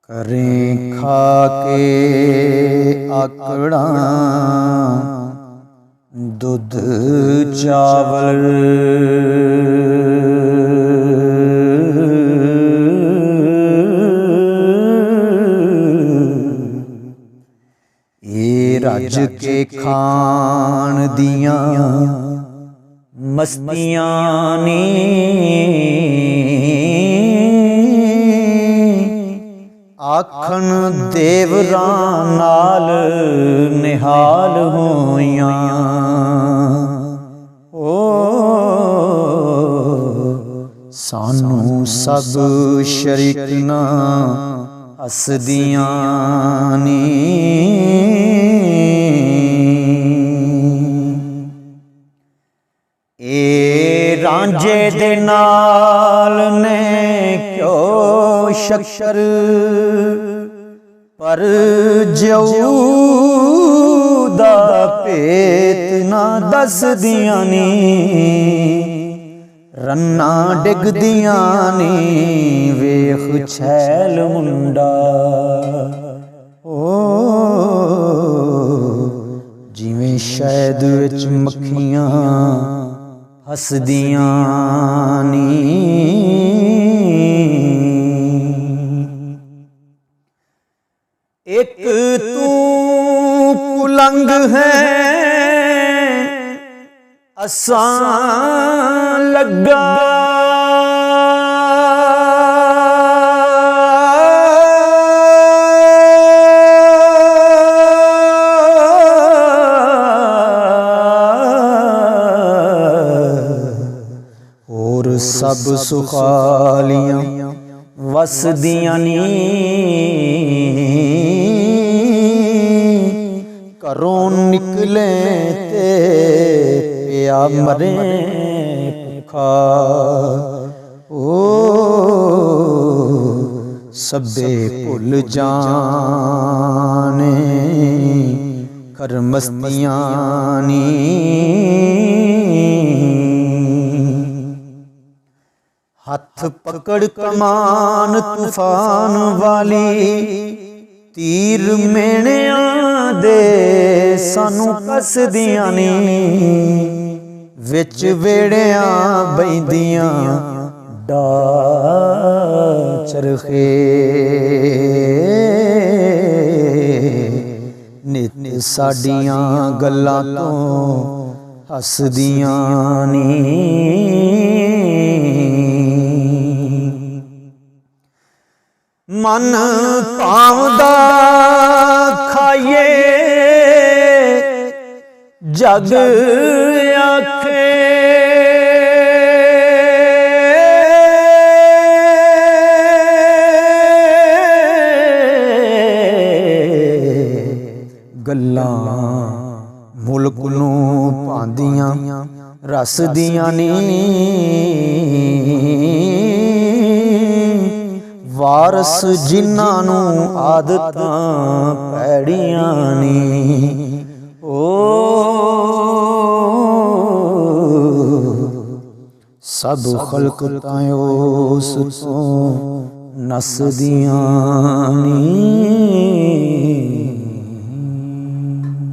करें खा के आकड़ा दुध चावल, ये रज के खान दियां मस्तियां ने आखन देवरां नाल निहाल होइयां। ओ सानू सब शरीकना हसदियां नी, ए रांझे दे नाल ने क्यों शक्कर पर जऊ दा पेत ना दस दियां नी, रन्ना डिगदियां नी वेख छैल मुंडा। ओ जिवें शहद विच मक्खियां हसदियां नी, एक तू कुलंग है असां लगा, और सब सुखालियां वसदियां नी, घरों निकले ते पिया मरे भुखा। ओ सबे भुल जाने कर मस्तियां नी, हथ पकड़ कमान तूफान वाली, तीर मेणियां दे सानू कसदियां नी, विच वेड़ियां बैंदियां डा चरखे, नित साडियां गल्लां तों हसदियां नी। मन भावदा खाइए जग आखे, गल्लां मुल्क नूं भांदियां रसदियां नी, वारस जिन्हां नूं आदतां पैड़ियां नी। ओ सब खल्क तां उस तों नसदियां नी।